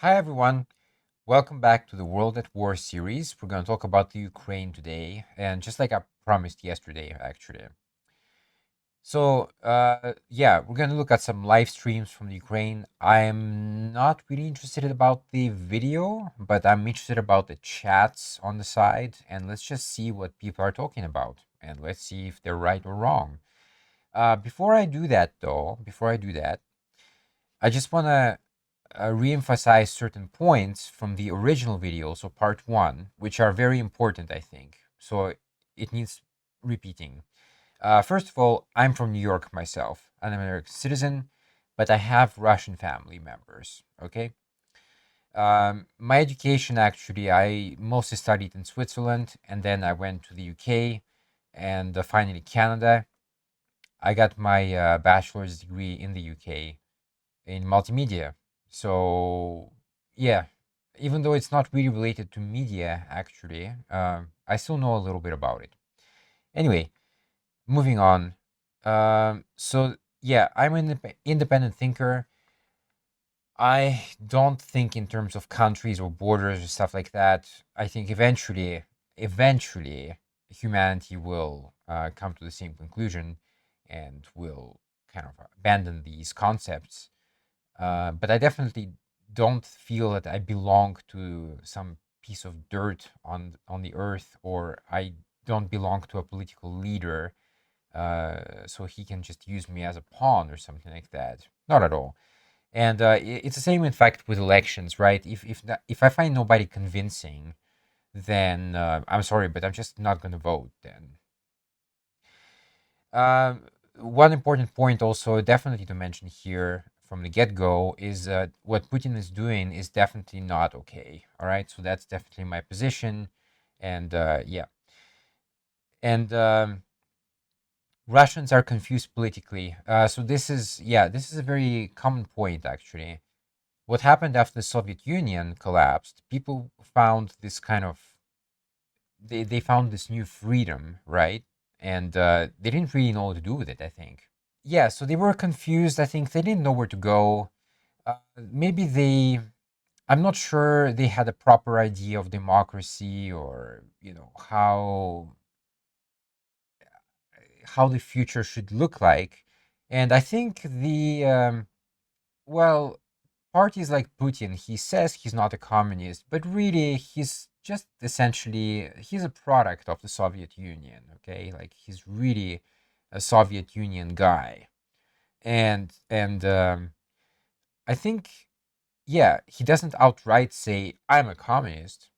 Hi, everyone. Welcome back to the World at War series. We're going to talk about the Ukraine today, and just like I promised yesterday, actually. So, we're going to look at some live streams from the Ukraine. I'm not really interested about the video, but I'm interested about the chats on the side, and let's just see what people are talking about, and let's see if they're right or wrong. Before I do that, though, I just want to re-emphasize certain points from the original video, so part one, which are very important, I think. So it needs repeating. First of all, I'm from New York myself. I'm an American citizen, but I have Russian family members. Okay. My education, actually, I mostly studied in Switzerland, and then I went to the UK and finally Canada. I got my bachelor's degree in the UK in multimedia. So yeah, even though it's not really related to media, actually, I still know a little bit about it. Anyway, moving on. I'm an independent thinker. I don't think in terms of countries or borders or stuff like that. I think eventually, humanity will come to the same conclusion and will kind of abandon these concepts. But I definitely don't feel that I belong to some piece of dirt on the earth, or I don't belong to a political leader, so he can just use me as a pawn or something like that. Not at all. And it's the same, in fact, with elections, right? If I find nobody convincing, then I'm sorry, but I'm just not going to vote. Then um, one important point, also, definitely to mention here from the get go, is that what Putin is doing is definitely not okay. All right, so that's definitely my position, and and Russians are confused politically. So this is a very common point, actually. What happened after the Soviet Union collapsed? People found this kind of they found this new freedom, right? And they didn't really know what to do with it, I think. Yeah, so they were confused. I think they didn't know where to go. Maybe I'm not sure they had a proper idea of democracy, or how the future should look like. And I think well, parties like Putin, he says he's not a communist, but really he's just essentially he's a product of the Soviet Union. Okay, like he's really a Soviet Union guy, and I think, yeah, he doesn't outright say I'm a communist,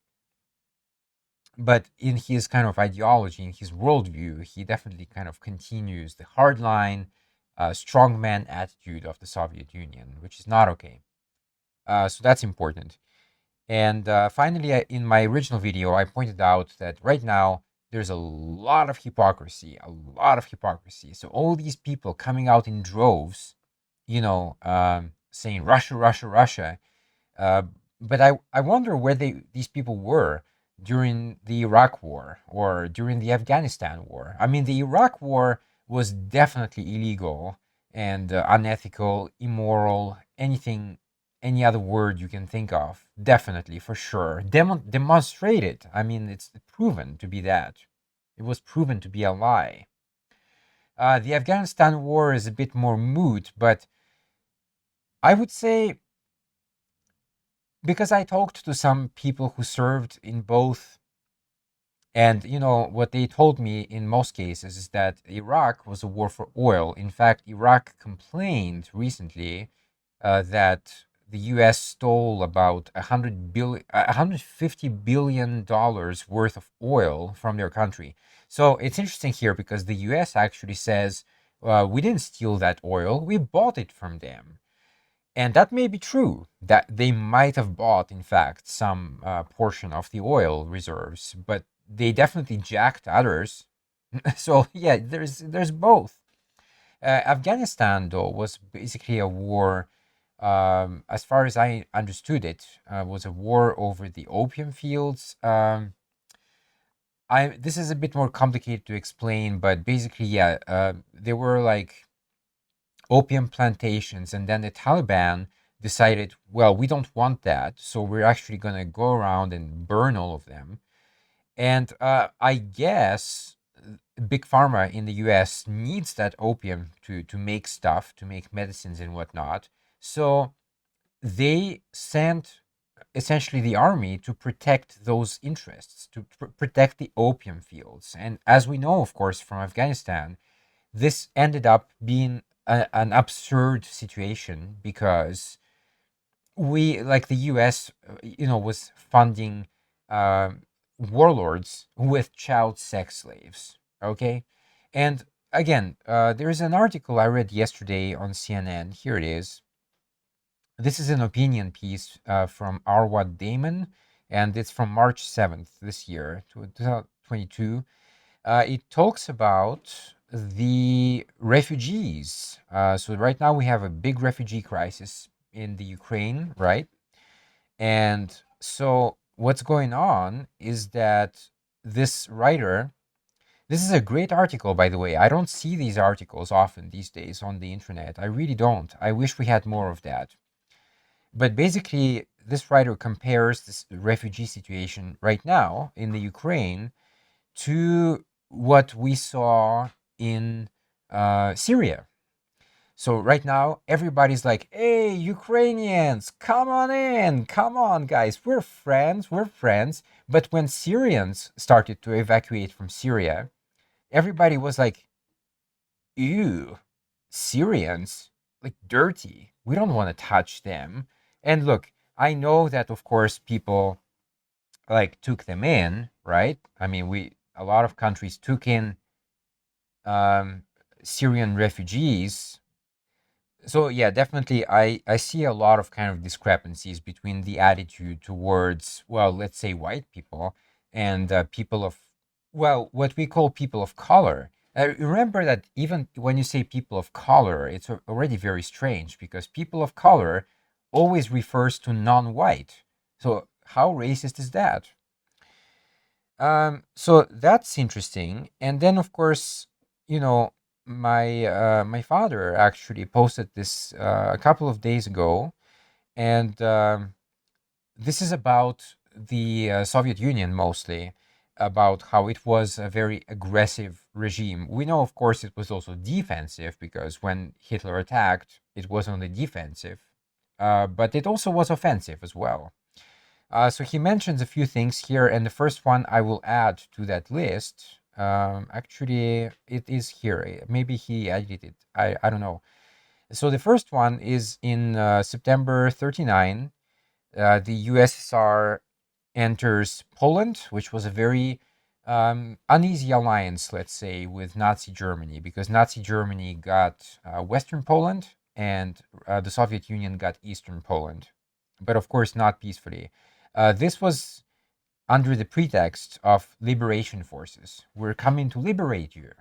but in his kind of ideology, in his worldview, he definitely kind of continues the hardline, strongman attitude of the Soviet Union, which is not okay. So that's important. And finally, in my original video, I pointed out that right now there's a lot of hypocrisy, a lot of hypocrisy. So all these people coming out in droves, saying Russia, Russia, Russia. Uh, but I wonder where these people were during the Iraq War or during the Afghanistan War. I mean, the Iraq War was definitely illegal and unethical, immoral, any other word you can think of. Definitely, for sure. Demonstrated. I mean, it's proven to be that. It was proven to be a lie. The Afghanistan War is a bit more moot, but I would say, because I talked to some people who served in both, and what they told me in most cases is that Iraq was a war for oil. In fact, Iraq complained recently that the U.S. stole about 150 billion dollars worth of oil from their country. So it's interesting here because the U.S. actually says, we didn't steal that oil, we bought it from them. And that may be true, that they might have bought, in fact, some portion of the oil reserves, but they definitely jacked others. So yeah, there's both. Afghanistan, though, was basically a war. As far as I understood it, was a war over the opium fields. I This is a bit more complicated to explain, but basically, there were like opium plantations, and then the Taliban decided, well, we don't want that, so we're actually going to go around and burn all of them. And I guess big pharma in the US needs that opium to make stuff, to make medicines and whatnot. So they sent essentially the army to protect those interests, to protect the opium fields. And as we know, of course, from Afghanistan, this ended up being an absurd situation because we, like the US, was funding uh, warlords with child sex slaves. Okay. And again, there is an article I read yesterday on CNN. Here it is. This is an opinion piece from Arwad Damon, and it's from March 7th this year, 2022. It talks about the refugees. So right now we have a big refugee crisis in the Ukraine, right? And so what's going on is that this writer, this is a great article, by the way. I don't see these articles often these days on the internet. I really don't. I wish we had more of that. But basically, this writer compares this refugee situation right now in the Ukraine to what we saw in Syria. So right now, everybody's like, "Hey, Ukrainians, come on in, come on, guys, we're friends, we're friends." But when Syrians started to evacuate from Syria, everybody was like, "Ew, Syrians, like dirty. We don't want to touch them." And look, I know that of course people like took them in, right? I mean, we a lot of countries took in um, Syrian refugees. So yeah, definitely, I see a lot of kind of discrepancies between the attitude towards, well, let's say white people and people of, well, what we call people of color. Remember that even when you say people of color, it's already very strange because people of color always refers to non-white. So how racist is that? So that's interesting. And then, of course, you know, my father actually posted this a couple of days ago, and this is about the Soviet Union mostly, about how it was a very aggressive regime. We know, of course, it was also defensive because when Hitler attacked, it was on the defensive, but it also was offensive as well. So he mentions a few things here, and the first one I will add to that list. Actually, it is here. Maybe he edited it. I don't know. So the first one is in September 39. The USSR enters Poland, which was a very uneasy alliance, let's say, with Nazi Germany, because Nazi Germany got Western Poland and the Soviet Union got Eastern Poland, but of course not peacefully. This was under the pretext of liberation forces. We're coming to liberate you.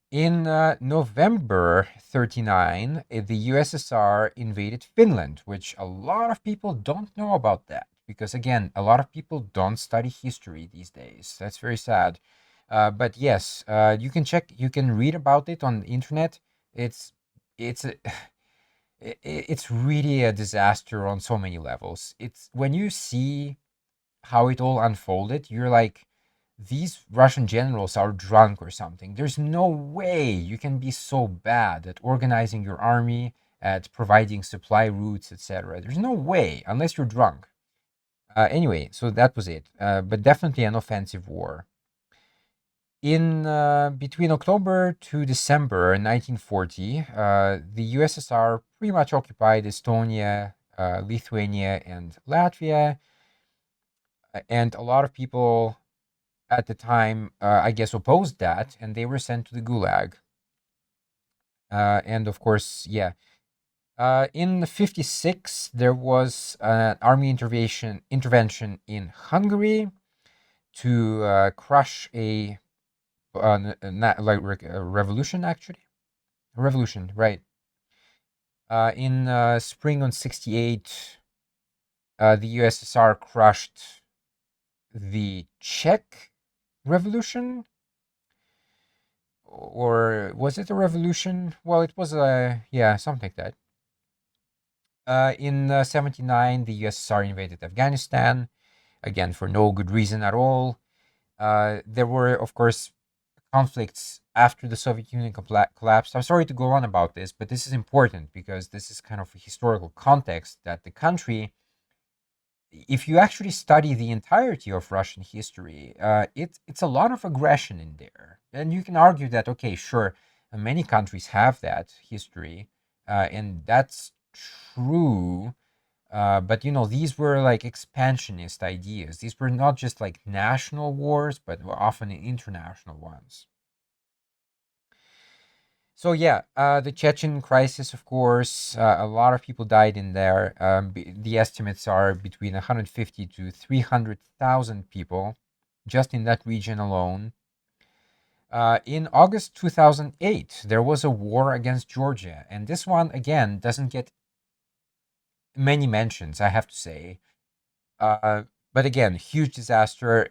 In November 39, the USSR invaded Finland, which a lot of people don't know about that because, again, a lot of people don't study history these days. That's very sad. But yes, you can check, you can read about it on the internet. It's a, it's really a disaster on so many levels. It's when you see how it all unfolded, you're like, these Russian generals are drunk or something. There's no way you can be so bad at organizing your army, at providing supply routes, etc. There's no way, unless you're drunk. Anyway, so that was it. But definitely an offensive war. In between October to December 1940, the USSR pretty much occupied Estonia, Lithuania, and Latvia. And a lot of people at the time, I guess, opposed that, and they were sent to the Gulag. And of course, yeah. In '56, there was an army intervention in Hungary to crush a revolution, actually. A revolution, right. In spring on '68, the USSR crushed the Czech Revolution, or was it a revolution? Well, it was a, yeah, something like that. In 79, the USSR invaded Afghanistan, again, for no good reason at all. There were, of course, conflicts after the Soviet Union collapsed. I'm sorry to go on about this, but this is important because this is kind of a historical context that the country, if you actually study the entirety of Russian history, it's a lot of aggression in there. And you can argue that, okay, sure, many countries have that history, and that's true. But these were like expansionist ideas. These were not just like national wars, but were often international ones. So yeah, the Chechen crisis, of course, a lot of people died in there. The estimates are between 150 to 300,000 people just in that region alone. In August 2008, there was a war against Georgia, and this one again doesn't get many mentions, I have to say. Uh, but again, huge disaster.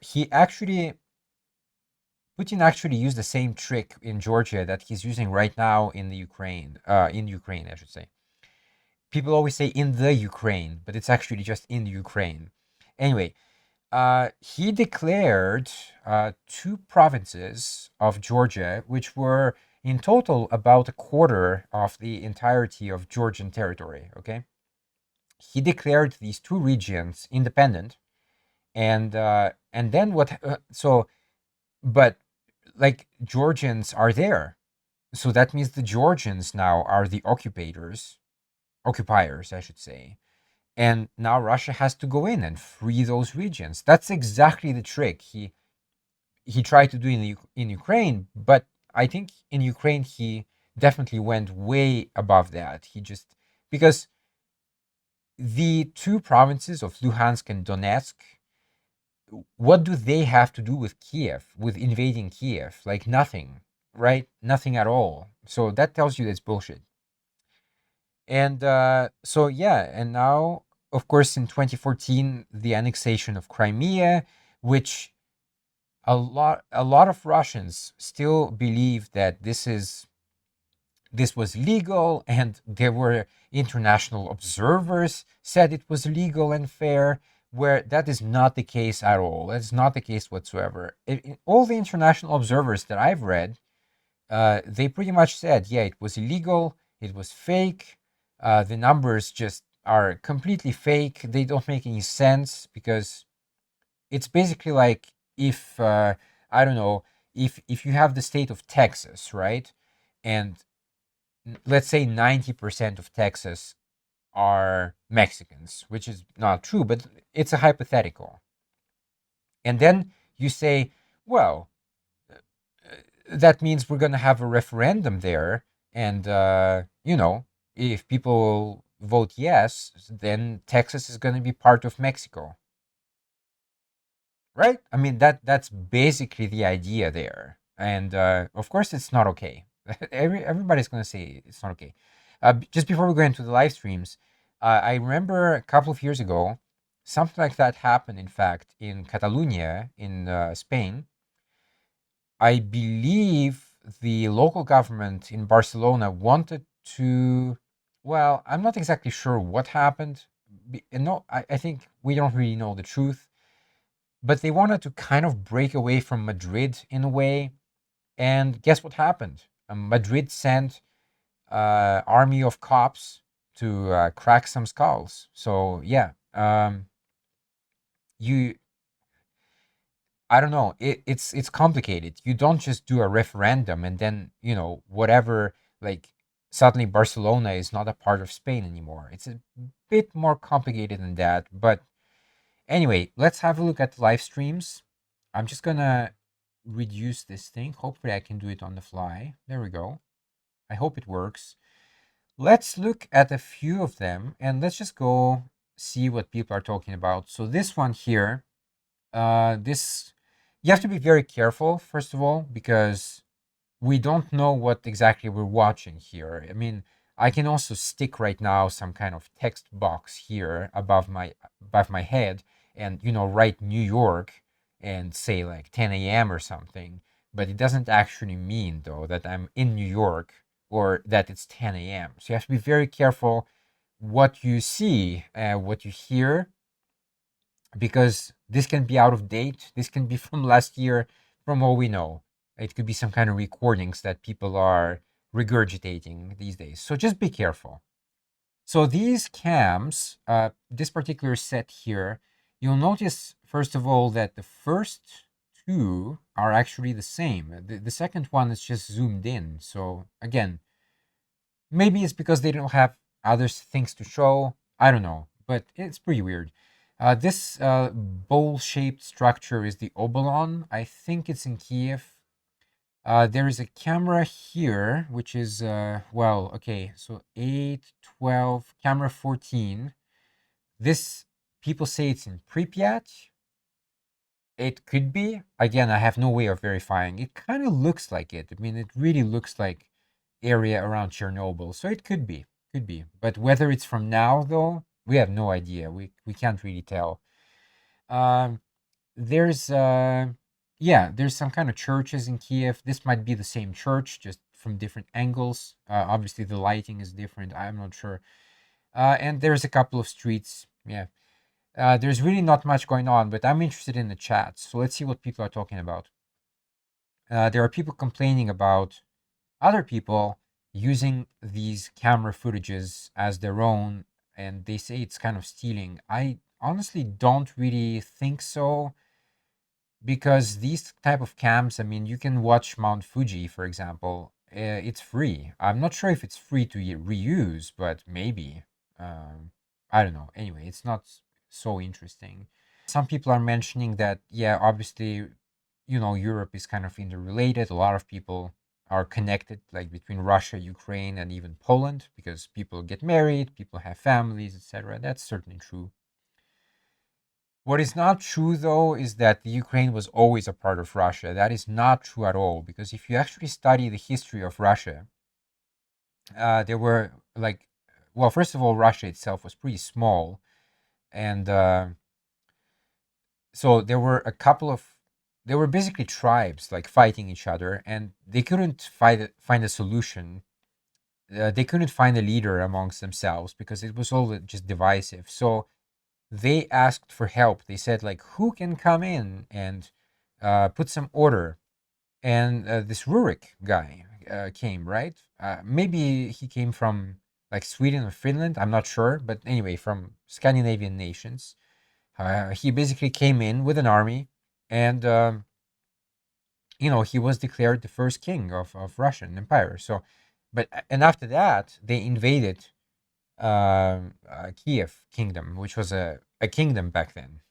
Putin actually used the same trick in Georgia that he's using right now in the Ukraine. In Ukraine, I should say. People always say in the Ukraine, but it's actually just in the Ukraine. Anyway, he declared two provinces of Georgia, which were in total about a quarter of the entirety of Georgian territory. Okay, he declared these two regions independent, and then what? But like Georgians are there. So that means the Georgians now are the occupiers, I should say. And now Russia has to go in and free those regions. That's exactly the trick he tried to do in Ukraine, but I think in Ukraine he definitely went way above that. He just because the two provinces of Luhansk and Donetsk, what do they have to do with Kiev, with invading Kiev? Like nothing, right? Nothing at all. So that tells you that's bullshit. And so yeah, and now, of course, in 2014, the annexation of Crimea, which a lot of Russians still believe that this was legal, and there were international observers said it was legal and fair, where that is not the case at all. That's not the case whatsoever. All the international observers that I've read, they pretty much said, yeah, it was illegal, it was fake, the numbers just are completely fake, they don't make any sense, because it's basically like if I don't know, if you have the state of Texas, right? And let's say 90% of Texas are Mexicans, which is not true, but it's a hypothetical. And then you say, well, that means we're going to have a referendum there. And, if people vote yes, then Texas is going to be part of Mexico. Right? I mean, that's basically the idea there. And of course, it's not okay. Everybody's going to say it's not okay. Just before we go into the live streams, I remember a couple of years ago, something like that happened, in fact, in Catalonia, in Spain. I believe the local government in Barcelona wanted to. Well, I'm not exactly sure what happened. No, I think we don't really know the truth, but they wanted to kind of break away from Madrid in a way. And guess what happened? Madrid sent army of cops to crack some skulls. So yeah, you I don't know. It's complicated. You don't just do a referendum and then whatever. Like suddenly Barcelona is not a part of Spain anymore. It's a bit more complicated than that. But anyway, let's have a look at the live streams. I'm just gonna reduce this thing. Hopefully, I can do it on the fly. There we go. I hope it works. Let's look at a few of them and let's just go see what people are talking about. So this one here, this you have to be very careful first of all because we don't know what exactly we're watching here. I mean, I can also stick right now some kind of text box here above my head and write New York and say like 10 a.m. or something, but it doesn't actually mean though that I'm in New York or that it's 10 a.m. So you have to be very careful what you see, what you hear, because this can be out of date. This can be from last year, from all we know. It could be some kind of recordings that people are regurgitating these days. So just be careful. So these cams, this particular set here, you'll notice, first of all, that the first two are actually the same. The second one is just zoomed in. So again, maybe it's because they don't have other things to show. I don't know, but it's pretty weird. This bowl-shaped structure is the Obolon. I think it's in Kiev. There is a camera here, which is, well, okay, so 8, 12, camera 14. This, people say it's in Pripyat. It could be. Again, I have no way of verifying. It kind of looks like it. I mean, it really looks like area around Chernobyl. So it could be. Could be. But whether it's from now, though, we have no idea. We can't really tell. Um, there's yeah, there's some kind of churches in Kiev. This might be the same church, just from different angles. Obviously, the lighting is different. I'm not sure. And there's a couple of streets. Yeah. There's really not much going on, but I'm interested in the chats. So let's see what people are talking about. There are people complaining about other people using these camera footages as their own, and they say it's kind of stealing. I honestly don't really think so, because these type of cams, I mean, you can watch Mount Fuji, for example. It's free. I'm not sure if it's free to reuse, but maybe. I don't know. Anyway, it's not so interesting. Some people are mentioning that, yeah, obviously, Europe is kind of interrelated. A lot of people are connected, like between Russia, Ukraine, and even Poland, because people get married, people have families, etc. That's certainly true. What is not true, though, is that the Ukraine was always a part of Russia. That is not true at all, because if you actually study the history of Russia, there were like, well, first of all, Russia itself was pretty small, and so there were there were basically tribes like fighting each other, and they couldn't find a solution. They couldn't find a leader amongst themselves because it was all just divisive. So they asked for help. They said, like, who can come in and put some order? And this Rurik guy came, right? Maybe he came from like Sweden or Finland. I'm not sure, but anyway, from Scandinavian nations. He basically came in with an army, and he was declared the first king of Russian Empire. So, and after that, they invaded Kiev Kingdom, which was a kingdom back then.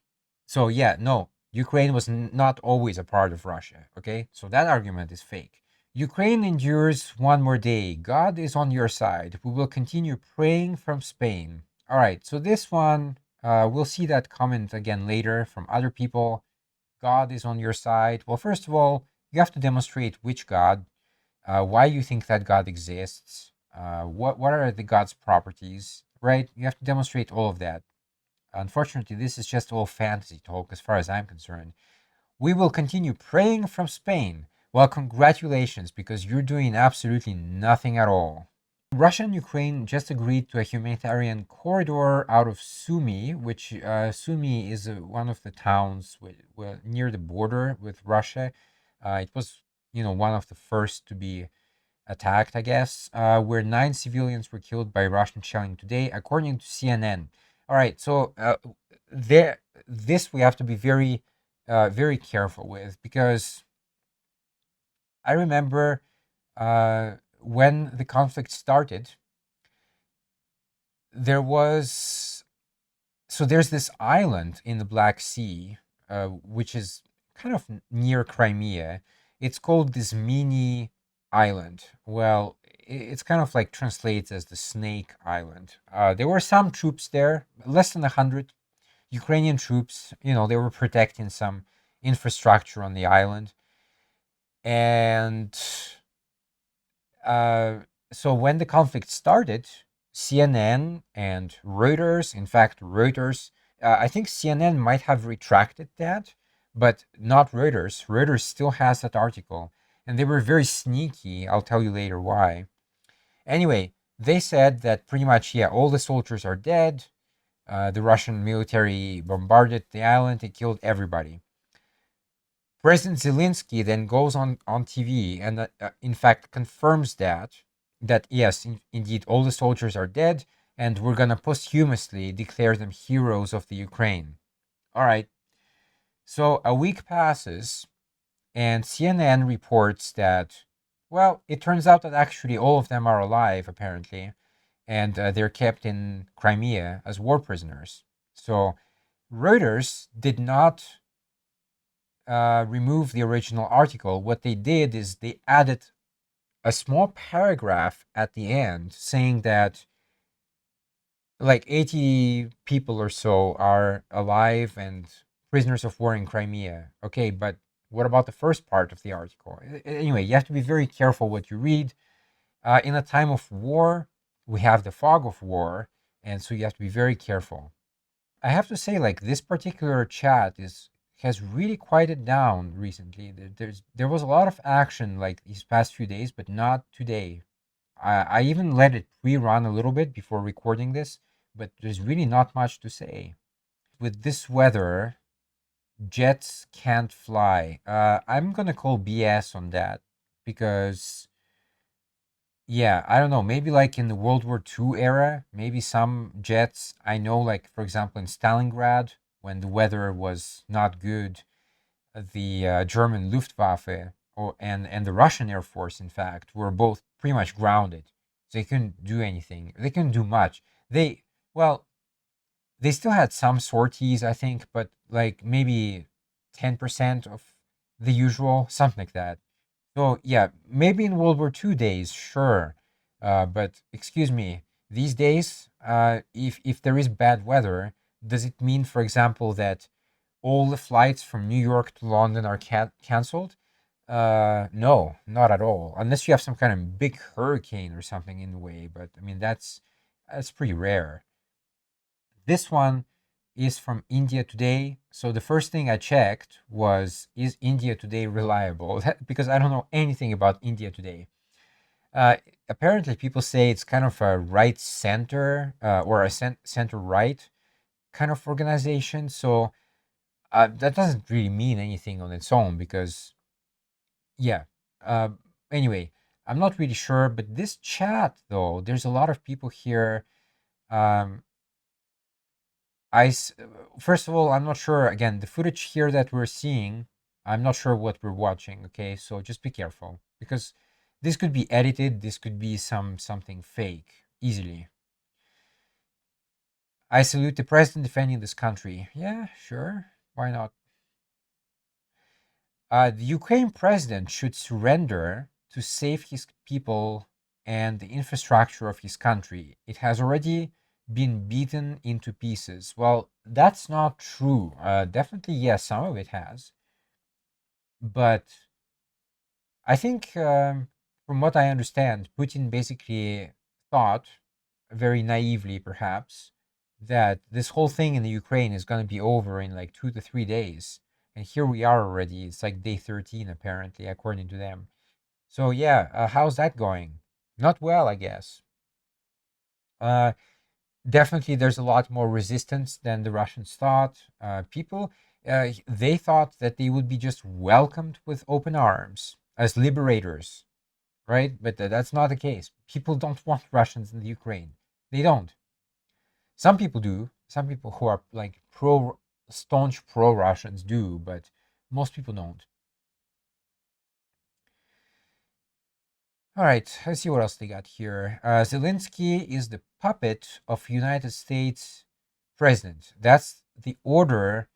So yeah, no, Ukraine was not always a part of Russia. Okay, so that argument is fake. Ukraine endures one more day. God is on your side. We will continue praying from Spain. All right, so this one, we'll see that comment again later from other people. God is on your side. Well, first of all, you have to demonstrate which God, why you think that God exists, what are the God's properties, right? You have to demonstrate all of that. Unfortunately, this is just all fantasy talk as far as I'm concerned. We will continue praying from Spain. Well, congratulations, because you're doing absolutely nothing at all. Russia and Ukraine just agreed to a humanitarian corridor out of Sumy, which Sumy is one of the towns near the border with Russia. It was, one of the first to be attacked, I guess, where 9 civilians were killed by Russian shelling today, according to CNN. All right, so this we have to be very, very careful with, because I remember when the conflict started, there's this island in the Black Sea, which is kind of near Crimea. It's called this mini island. Well, it's kind of like translates as the Snake Island. There were some troops there, less than 100 Ukrainian troops. They were protecting some infrastructure on the island. And so when the conflict started, CNN and Reuters, in fact, Reuters, I think CNN might have retracted that, but not Reuters. Reuters still has that article, and they were very sneaky. I'll tell you later why. Anyway, They said that pretty much, yeah, all the soldiers are dead. The Russian military bombarded the island and killed everybody. President Zelensky then goes on TV and, in fact, confirms that yes, indeed, all the soldiers are dead, and we're gonna posthumously declare them heroes of the Ukraine. All right. So a week passes, and CNN reports that, well, it turns out that actually all of them are alive, apparently, and they're kept in Crimea as war prisoners. So Reuters did not remove the original article. What they did is they added a small paragraph at the end saying that like 80 people or so are alive and prisoners of war in Crimea. Okay, but what about the first part of the article? Anyway, you have to be very careful what you read. In a time of war, we have the fog of war, and so you have to be very careful. I have to say, like this particular chat is has really quieted down recently. There was a lot of action like these past few days, but not today. I even let it pre-run a little bit before recording this, but there's really not much to say. With this weather, jets can't fly. I'm gonna call BS on that because, yeah, I don't know. Maybe like in the World War II era, maybe some jets. I know, like for example, in Stalingrad, when the weather was not good, the German Luftwaffe and the Russian Air Force, in fact, were both pretty much grounded. They couldn't do anything. They couldn't do much. Well, they still had some sorties, I think, but like maybe 10% of the usual, something like that. So yeah, maybe in World War II days, sure, but excuse me, these days, if there is bad weather, does it mean, for example, that all the flights from New York to London are canceled? No, not at all. Unless you have some kind of big hurricane or something in the way. But I mean, that's pretty rare. This one is from India Today. So the first thing I checked was, is India Today reliable? Because I don't know anything about India Today. Uh, Apparently, people say it's kind of a right center or a center right kind of organization. So that doesn't really mean anything on its own because, yeah. Uh, anyway, I'm not really sure, but this chat though, there's a lot of people here. Um, I s- First of all, I'm not sure. Again, the footage here that we're seeing, I'm not sure what we're watching. Okay, so just be careful because this could be edited. This could be something fake easily. I salute the president defending this country. Yeah, sure. Why not? The Ukraine president should surrender to save his people and the infrastructure of his country. It has already been beaten into pieces. Well, that's not true. Definitely, yes, some of it has. But I think, from what I understand, Putin basically thought, very naively perhaps, that this whole thing in the Ukraine is going to be over in like 2 to 3 days. And here we are already. It's like day 13, apparently, according to them. So, yeah, how's that going? Not well, I guess. Uh, Definitely, there's a lot more resistance than the Russians thought. They thought that they would be just welcomed with open arms as liberators, right? But that's not the case. People don't want Russians in the Ukraine. They don't. Some people do. Some people who are like staunch pro Russians do, but most people don't. All right, let's see what else they got here. Zelensky is the puppet of United States president. That's the order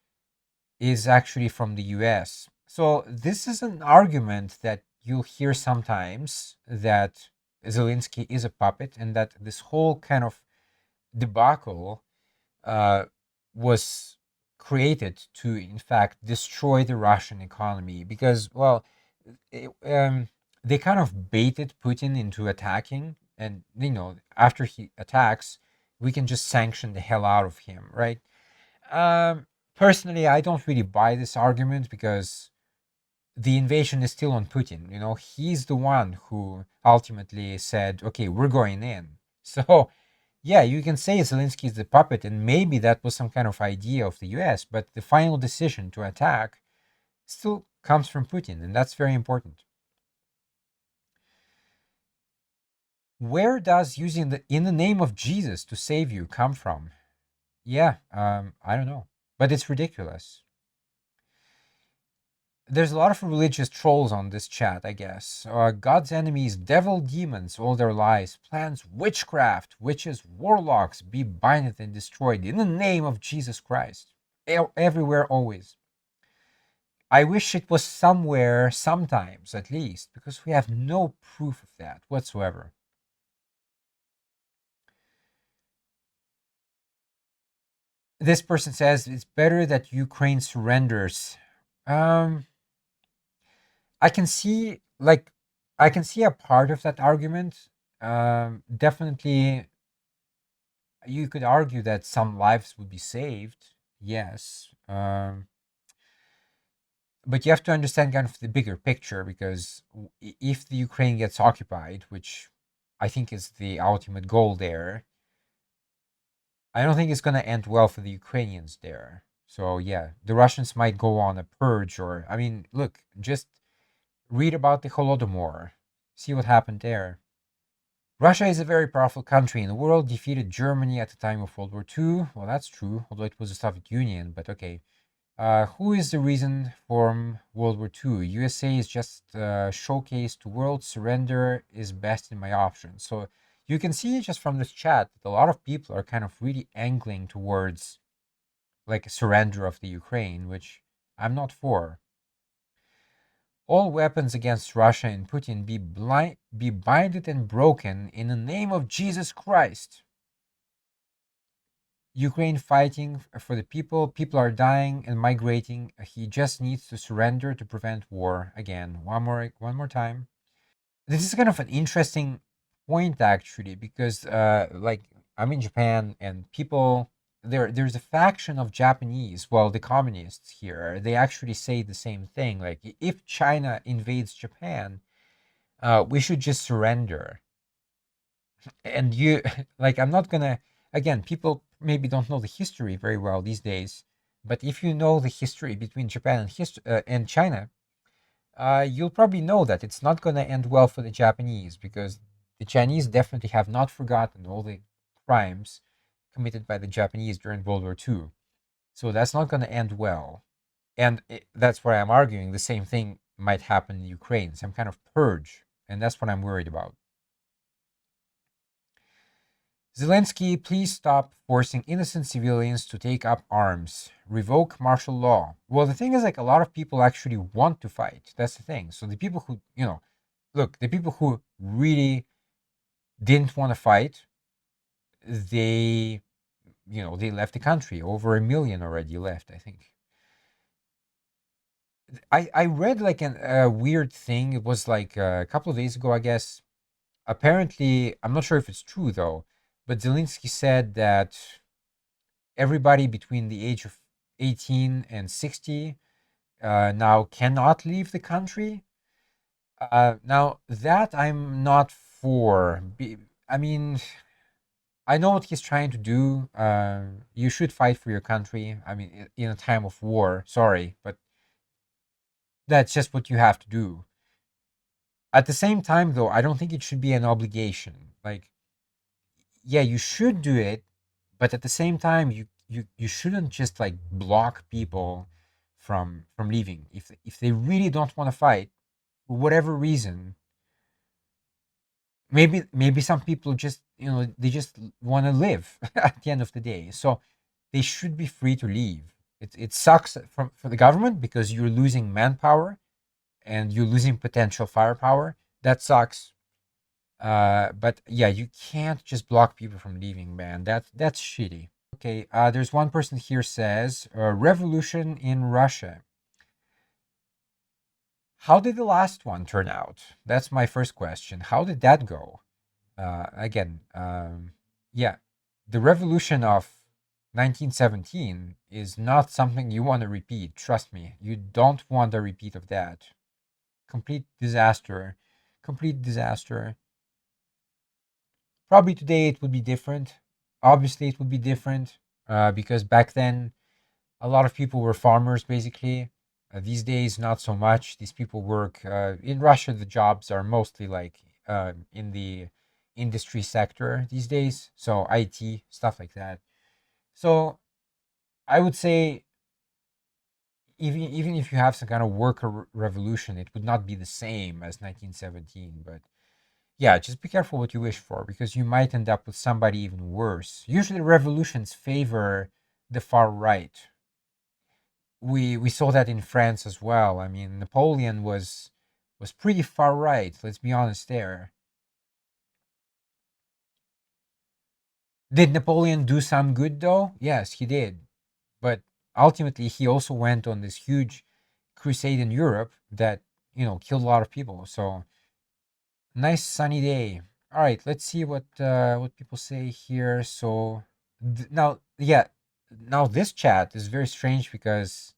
is actually from the US. So this is an argument that you'll hear sometimes that Zelensky is a puppet and that this whole kind of debacle uh, was created to, in fact, destroy the Russian economy because, well, it, they kind of baited Putin into attacking, and after he attacks, we can just sanction the hell out of him, right? Um, Personally, I don't really buy this argument because the invasion is still on Putin. He's the one who ultimately said, "Okay, we're going in." So yeah, you can say Zelensky is the puppet, and maybe that was some kind of idea of the US, but the final decision to attack still comes from Putin, and that's very important. Where does using the in the name of Jesus to save you come from? Yeah, I don't know, but it's ridiculous. There's a lot of religious trolls on this chat, I guess. God's enemies, devil demons, all their lies, plans, witchcraft, witches, warlocks, be binded and destroyed in the name of Jesus Christ. Everywhere, always. I wish it was somewhere, sometimes at least, because we have no proof of that whatsoever. This person says it's better that Ukraine surrenders. Um, I can see, like, I can see a part of that argument. Definitely, you could argue that some lives would be saved. Yes. But you have to understand kind of the bigger picture because if the Ukraine gets occupied, which I think is the ultimate goal there, I don't think it's going to end well for the Ukrainians there. So yeah, the Russians might go on a purge, or I mean, look, just read about the Holodomor, see what happened there. Russia is a very powerful country in the world, defeated Germany at the time of World War II. Well, that's true, although it was the Soviet Union, but okay. Who is the reason for World War II? USA is just showcase to world, surrender is best in my option. So you can see just from this chat that a lot of people are kind of really angling towards like a surrender of the Ukraine, which I'm not for. All weapons against Russia and Putin be binded and broken in the name of Jesus Christ. Ukraine fighting for the people. People are dying and migrating. He just needs to surrender to prevent war. Again, one more time. This is kind of an interesting point actually, because like I'm in Japan and people there's a faction of Japanese, well, the communists here, they actually say the same thing. Like if China invades Japan, we should just surrender. And you like I'm not gonna again, people maybe don't know the history very well these days, but if you know the history between Japan and China, you'll probably know that it's not going to end well for the Japanese, because the Chinese definitely have not forgotten all the crimes committed by the Japanese during World War II. So that's not going to end well. And that's why I'm arguing the same thing might happen in Ukraine, some kind of purge. And that's what I'm worried about. Zelensky, please stop forcing innocent civilians to take up arms. Revoke martial law. Well, the thing is, like, a lot of people actually want to fight. That's the thing. So the people who, look, the people who really didn't want to fight, they, they left the country. Over a million already left, I think. I read like a weird thing. It was like a couple of days ago, I guess. Apparently, I'm not sure if it's true though, but Zelensky said that everybody between the age of 18 and 60 now cannot leave the country. Now, that I'm not for. I mean, I know what he's trying to do. You should fight for your country. I mean, in a time of war, sorry, but that's just what you have to do. At the same time, though, I don't think it should be an obligation. Like, yeah, you should do it, but at the same time, you shouldn't just like block people from leaving. If they really don't want to fight for whatever reason, maybe some people just they just want to live at the end of the day. So they should be free to leave. It sucks for the government because you're losing manpower and you're losing potential firepower. That sucks. But yeah, you can't just block people from leaving, man. That's shitty. Okay, there's one person here says revolution in Russia. How did the last one turn out? That's my first question. How did that go? Again, yeah, the revolution of 1917 is not something you want to repeat. Trust me, you don't want a repeat of that. Complete disaster. Complete disaster. Probably today it would be different. Obviously, it would be different because back then a lot of people were farmers basically. These days, not so much. These people work in Russia. The jobs are mostly like in the industry sector these days, so IT stuff like that. So I would say even if you have some kind of worker revolution, it would not be the same as 1917. But yeah, just be careful what you wish for because you might end up with somebody even worse. Usually, revolutions favor the far right. We saw that in France as well. I mean, Napoleon was pretty far right. Let's be honest there. Did Napoleon do some good though? Yes, he did. But ultimately, he also went on this huge crusade in Europe that killed a lot of people. So nice sunny day. All right, let's see what people say here. So now, yeah, now this chat is very strange because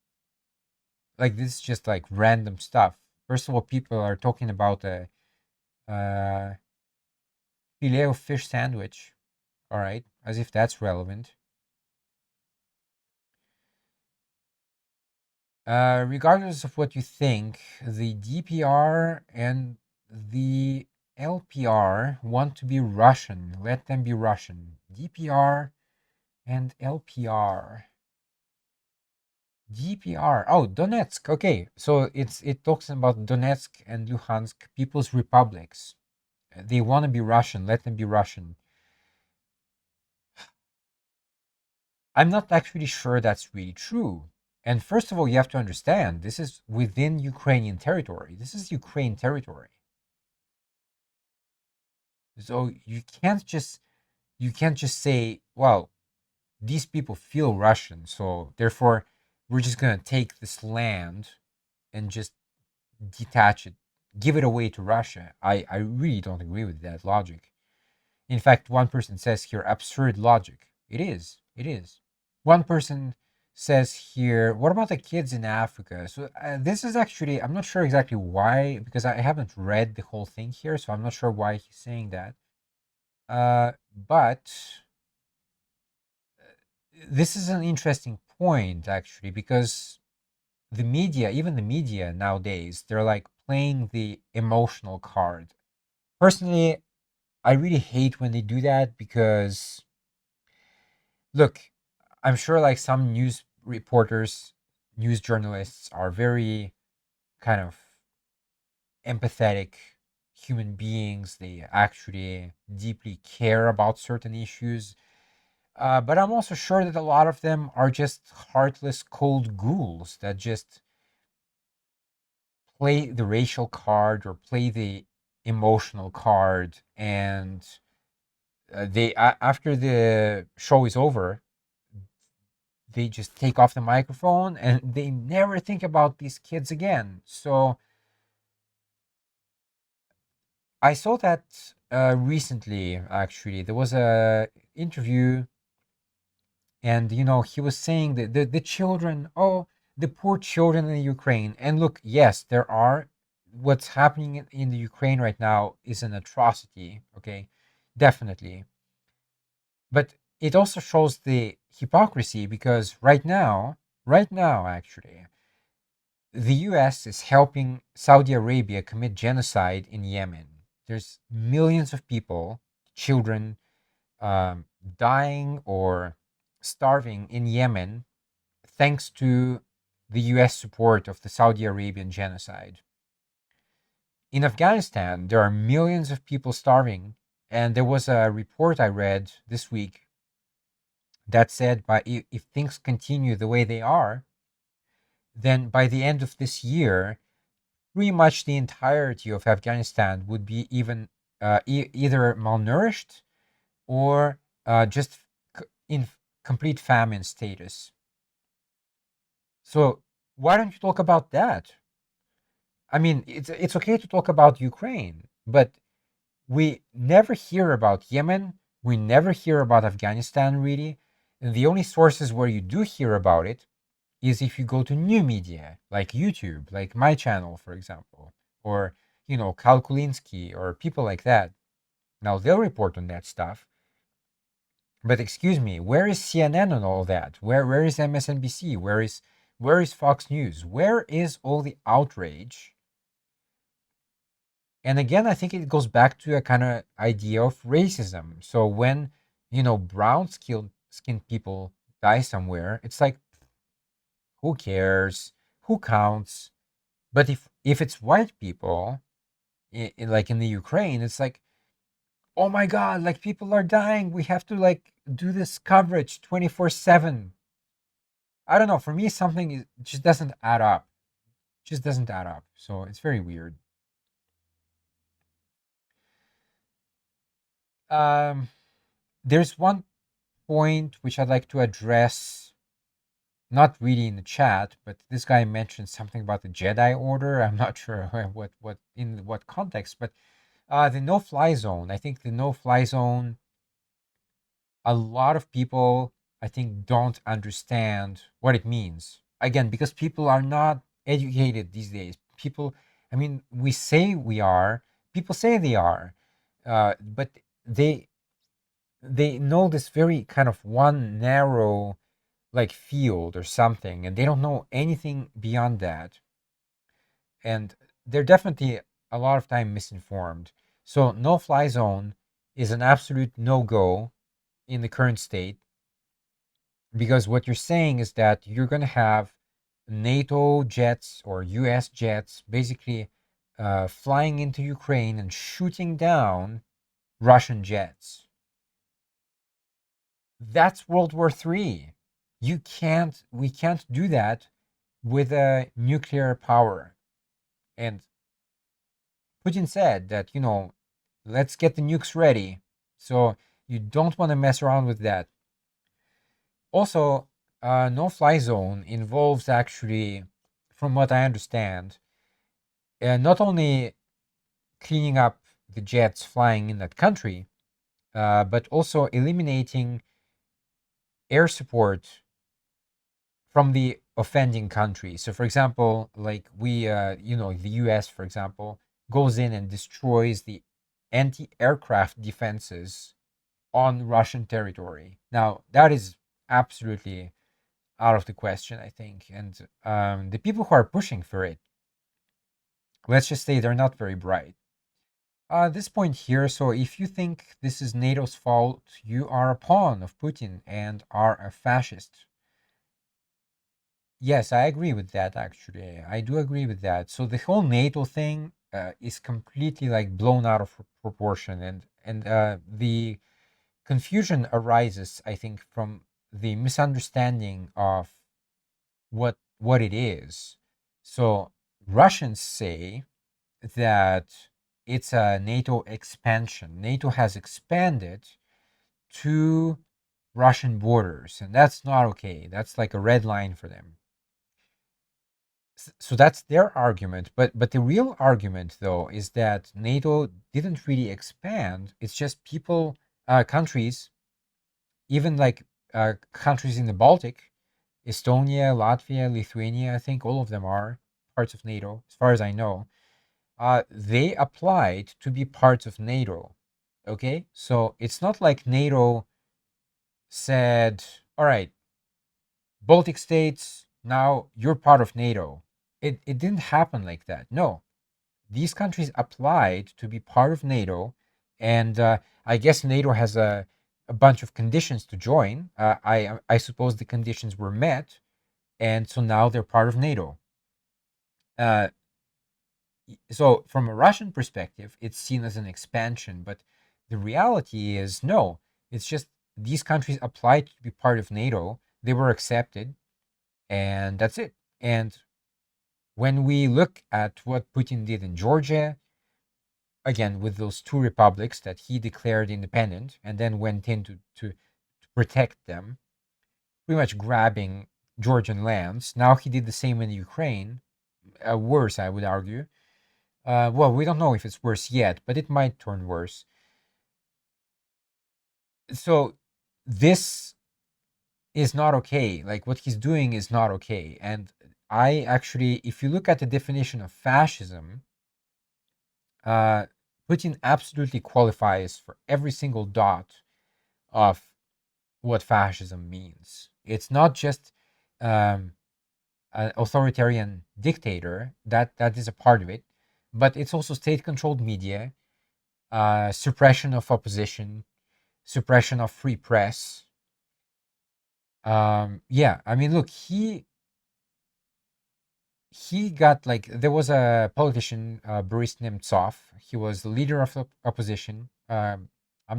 like this is just like random stuff. First of all, people are talking about a uh, filet of fish sandwich. All right, as if that's relevant. Regardless of what you think, the DPR and the LPR want to be Russian. Let them be Russian. DPR and LPR. DPR. Oh, Donetsk. Okay, so it talks about Donetsk and Luhansk People's Republics. They want to be Russian. Let them be Russian. I'm not actually sure that's really true. And first of all, you have to understand this is within Ukrainian territory. This is Ukraine territory. So you can't just say, well, these people feel Russian, so therefore we're just gonna take this land and just detach it, give it away to Russia. I really don't agree with that logic. In fact, one person says here absurd logic. It is. It is. One person says here, what about the kids in Africa? So this is actually, I'm not sure exactly why, because I haven't read the whole thing here, so I'm not sure why he's saying that. But this is an interesting point, actually, because the media, even the media nowadays, they're like playing the emotional card. Personally, I really hate when they do that because, look, I'm sure like some news reporters, news journalists are very kind of empathetic human beings. They actually deeply care about certain issues. But I'm also sure that a lot of them are just heartless, cold ghouls that just play the racial card or play the emotional card. And after the show is over, they just take off the microphone and they never think about these kids again. So I saw that recently. Actually, there was a interview, and he was saying that the children, oh, the poor children in Ukraine. And look, yes, there are. What's happening in the Ukraine right now is an atrocity. Okay, definitely. But it also shows the hypocrisy because right now, actually, the US is helping Saudi Arabia commit genocide in Yemen. There's millions of people, children, dying or starving in Yemen thanks to the US support of the Saudi Arabian genocide. In Afghanistan, there are millions of people starving, and there was a report I read this week that said if things continue the way they are, then by the end of this year, pretty much the entirety of Afghanistan would be even either malnourished or just in complete famine status. So why don't you talk about that? I mean, it's okay to talk about Ukraine, but we never hear about Yemen. We never hear about Afghanistan really. And the only sources where you do hear about it is if you go to new media like YouTube, like my channel, for example, or Kalkulinski or people like that. Now they'll report on that stuff. But excuse me, where is CNN on all that? Where is MSNBC? Where is Fox News? Where is all the outrage? And again, I think it goes back to a kind of idea of racism. So when, brown skinned people die somewhere, it's like, who cares? Who counts? But if it's white people, like in the Ukraine, it's like, oh my God, like people are dying. We have to like do this coverage 24/7. I don't know. For me, just doesn't add up. Just doesn't add up. So it's very weird. Um, there's one point which I'd like to address, not really in the chat, but this guy mentioned something about the Jedi Order. I'm not sure what in what context, but the no-fly zone. I think the no-fly zone, a lot of people, I think, don't understand what it means. Again, because people are not educated these days. People, I mean, we say we are. People say they are, but they they know this very kind of one narrow like field or something, and they don't know anything beyond that. And they're definitely a lot of time misinformed. So no fly zone is an absolute no go in the current state, because what you're saying is that you're going to have NATO jets or US jets basically flying into Ukraine and shooting down Russian jets. That's World War III. We can't do that with a nuclear power. And Putin said that, let's get the nukes ready. So you don't want to mess around with that. Also, no fly zone involves actually, from what I understand, not only cleaning up the jets flying in that country, but also eliminating air support from the offending country. So, for example, like the US, for example, goes in and destroys the anti aircraft defenses on Russian territory. Now, that is absolutely out of the question, I think. And the people who are pushing for it, let's just say they're not very bright. This point here, so if you think this is NATO's fault, you are a pawn of Putin and are a fascist. Yes, I agree with that, actually. I do agree with that. So the whole NATO thing is completely like blown out of proportion, and the confusion arises, I think, from the misunderstanding of what it is. So Russians say that it's a NATO expansion. NATO has expanded to Russian borders, and that's not okay. That's like a red line for them. So that's their argument. But the real argument, though, is that NATO didn't really expand. It's just countries, even like countries in the Baltic, Estonia, Latvia, Lithuania, I think all of them are parts of NATO, as far as I know. They applied to be parts of NATO. Okay, so it's not like NATO said, "All right, Baltic states, now you're part of NATO." It didn't happen like that. No, these countries applied to be part of NATO, and I guess NATO has a bunch of conditions to join. I suppose the conditions were met, and so now they're part of NATO. Uh, so from a Russian perspective, it's seen as an expansion, but the reality is no. It's just these countries applied to be part of NATO. They were accepted, and that's it. And when we look at what Putin did in Georgia, again with those two republics that he declared independent and then went in to protect them, pretty much grabbing Georgian lands. Now he did the same in Ukraine, worse, I would argue. Well, we don't know if it's worse yet, but it might turn worse. So this is not okay. Like what he's doing is not okay. And I actually, if you look at the definition of fascism, uh, Putin absolutely qualifies for every single dot of what fascism means. It's not just um, an authoritarian dictator, that is a part of it, but it's also state-controlled media, suppression of opposition, suppression of free press. Yeah, I mean, look, he got like there was a politician, Boris Nemtsov. He was the leader of the opposition. I'm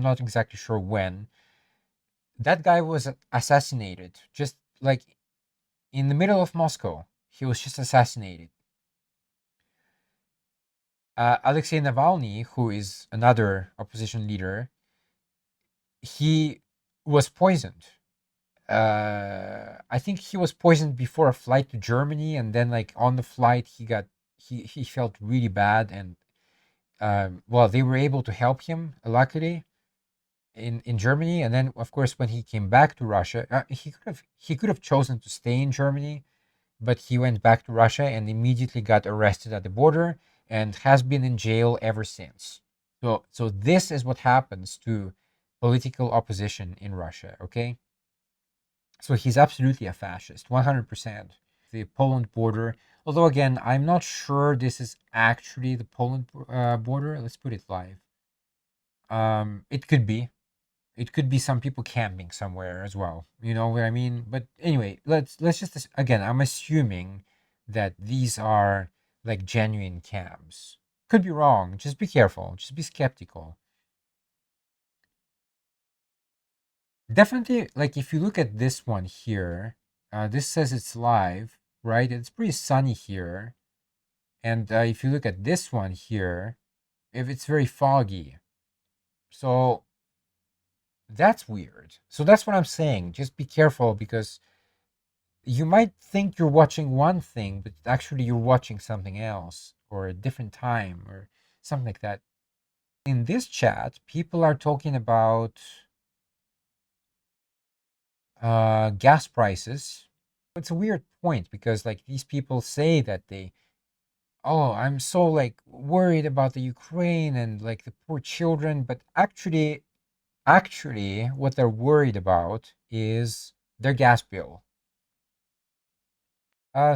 not exactly sure when. That guy was assassinated, just like in the middle of Moscow. He was just assassinated. Alexei Navalny, who is another opposition leader, he was poisoned. I think he was poisoned before a flight to Germany, and then like on the flight, he felt really bad, and well, they were able to help him, luckily, in Germany. And then, of course, when he came back to Russia, he could have chosen to stay in Germany, but he went back to Russia and immediately got arrested at the border and has been in jail ever since. So this is what happens to political opposition in Russia. Okay, so he's absolutely a fascist, 100%. The Poland border, although again, I'm not sure this is actually the Poland border. Let's put it live. It could be. It could be some people camping somewhere as well. You know what I mean? But anyway, let's just again, I'm assuming that these are like genuine camps. Could be wrong. Just be careful. Just be skeptical. Definitely, like if you look at this one here, this says it's live, right? It's pretty sunny here. And if you look at this one here, if it's very foggy. So that's weird. So that's what I'm saying. Just be careful because you might think you're watching one thing, but actually you're watching something else or a different time or something like that. In this chat, people are talking about gas prices. It's a weird point because like these people say that oh, I'm so like worried about the Ukraine and like the poor children, but actually what they're worried about is their gas bill.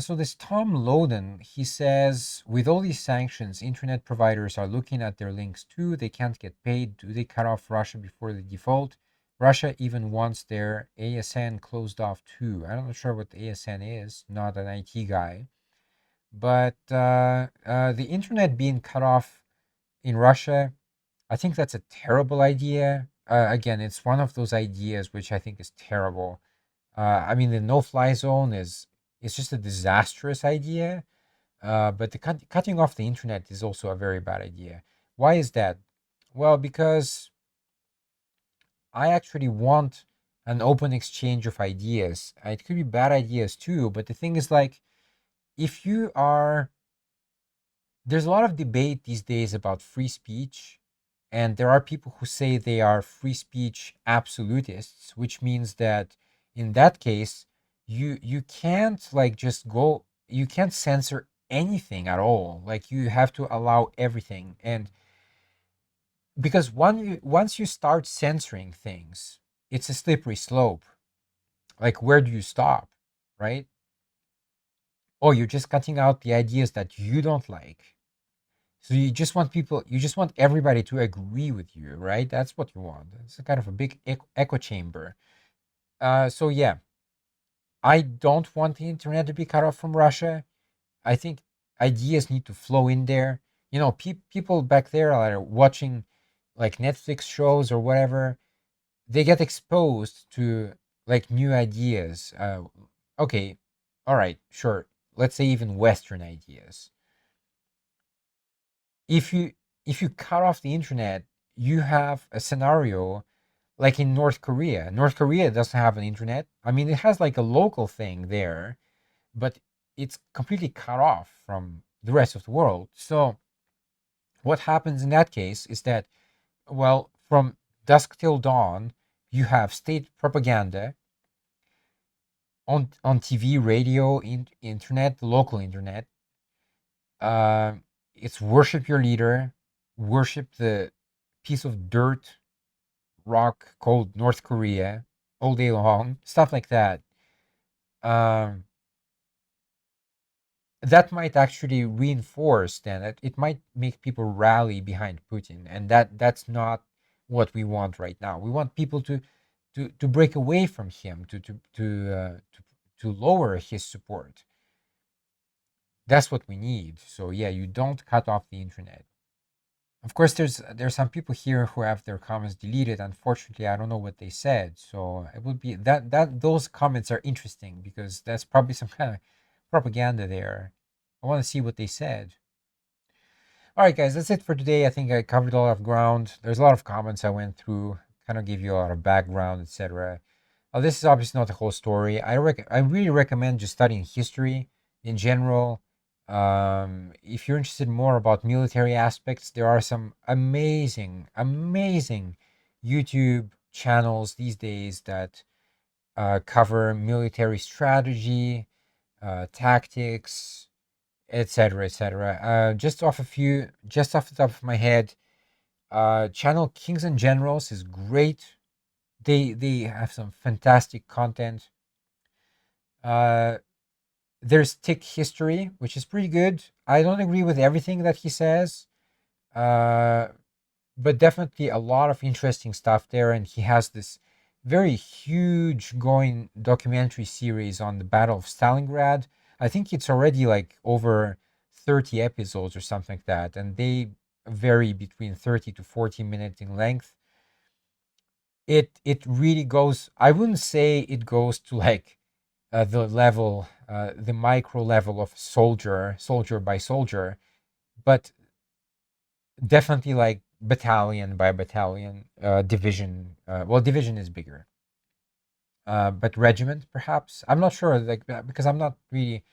So this Tom Loden, he says, with all these sanctions, internet providers are looking at their links too. They can't get paid. Do they cut off Russia before they default? Russia even wants their ASN closed off too. I'm not sure what the ASN is. Not an IT guy, but the internet being cut off in Russia, I think that's a terrible idea. Again, it's one of those ideas which I think is terrible. I mean, the no-fly zone is it's just a disastrous idea. But the cutting off the internet is also a very bad idea. Why is that? Well, because I actually want an open exchange of ideas. It could be bad ideas too, but the thing is like if you are there's a lot of debate these days about free speech, and there are people who say they are free speech absolutists, which means that in that case, you can't like just go, you can't censor anything at all. Like you have to allow everything, and because once you start censoring things, it's a slippery slope. Like where do you stop, right? Or you're just cutting out the ideas that you don't like. So you just want everybody to agree with you, right? That's what you want. It's a kind of a big echo chamber. So yeah, I don't want the internet to be cut off from Russia. I think ideas need to flow in there. You know, people back there are watching like Netflix shows or whatever. They get exposed to like new ideas. Okay, all right, sure. Let's say even Western ideas. if you if you cut off the internet, you have a scenario like in North Korea. North Korea doesn't have an internet. I mean, it has like a local thing there, but it's completely cut off from the rest of the world. So what happens in that case is that, well, from dusk till dawn, you have state propaganda on TV, radio, internet, local internet. Uh, it's worship your leader. worship the piece of dirt rock called North Korea all day long, stuff like that. Um, that might actually reinforce then it might make people rally behind Putin, and that's not what we want right now. We want people to break away from him, to lower his support. That's what we need. So yeah, you don't cut off the internet. Of course, there's some people here who have their comments deleted. Unfortunately, I don't know what they said. So it would be that those comments are interesting because that's probably some kind of propaganda there. I want to see what they said. All right, guys, that's it for today. I think I covered a lot of ground. There's a lot of comments I went through, kind of gave you a lot of background, etc. This is obviously not the whole story. I really recommend just studying history in general. If you're interested more about military aspects, there are some amazing YouTube channels these days that cover military strategy, tactics, etc., etc. Just off the top of my head, channel Kings and Generals is great. They have some fantastic content. Uh, there's Tick History, which is pretty good. I don't agree with everything that he says, uh, but definitely a lot of interesting stuff there. And he has this very huge going documentary series on the Battle of Stalingrad. I think it's already like over 30 episodes or something like that, and they vary between 30 to 40 minutes in length. It really goes. I wouldn't say it goes to like the level, the micro level of soldier by soldier, but definitely like battalion by battalion, division. Well, division is bigger, but regiment perhaps. I'm not sure, like because I'm not really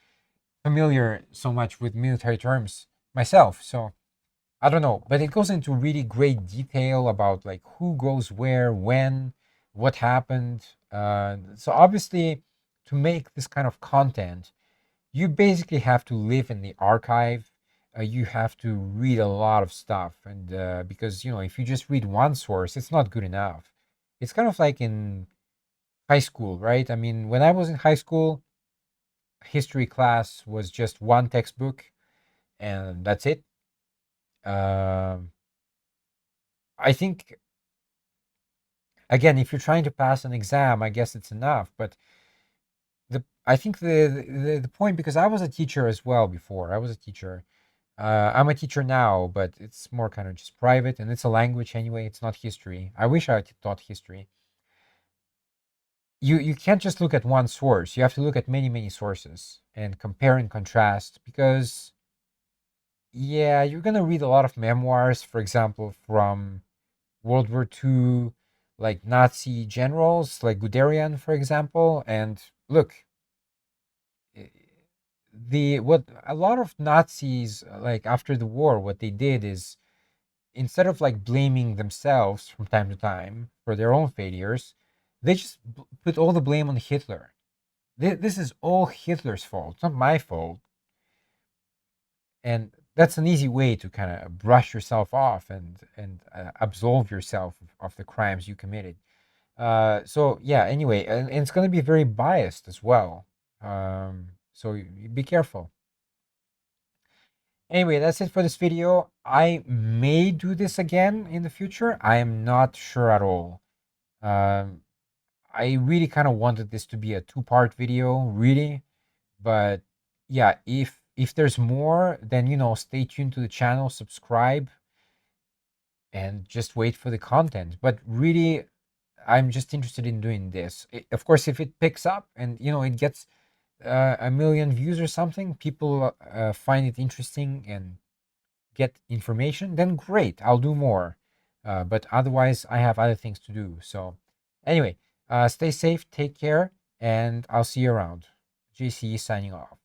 familiar so much with military terms myself, so I don't know. But it goes into really great detail about like who goes where, when, what happened. So obviously, to make this kind of content, you basically have to live in the archive. You have to read a lot of stuff, and because if you just read one source, it's not good enough. It's kind of like in high school, right? I mean, when I was in high school, history class was just one textbook, and that's it. Um, I think again, if you're trying to pass an exam, I guess it's enough. But I think the point, because I was a teacher as well before. I was a teacher. I'm a teacher now, but it's more kind of just private, and it's a language anyway. It's not history. I wish I taught history. You can't just look at one source. You have to look at many sources and compare and contrast, because yeah, you're gonna read a lot of memoirs, for example, from World War II, like Nazi generals, like Guderian, for example. And look, eh, the what a lot of Nazis, like after the war, what they did is, instead of like blaming themselves from time to time for their own failures, they just put all the blame on Hitler. This is all Hitler's fault. It's not my fault. And that's an easy way to kind of brush yourself off and absolve yourself of the crimes you committed. So yeah. Anyway, and it's going to be very biased as well. So be careful. Anyway, that's it for this video. I may do this again in the future. I am not sure at all. Um, I really kind of wanted this to be a two-part video, really. But yeah, if there's more, then stay tuned to the channel, subscribe, and just wait for the content. But really, I'm just interested in doing this. Of course, if it picks up and it gets a million views or something, people find it interesting and get information, then great, I'll do more. But otherwise, I have other things to do. So, anyway, stay safe, take care, and I'll see you around. JC signing off.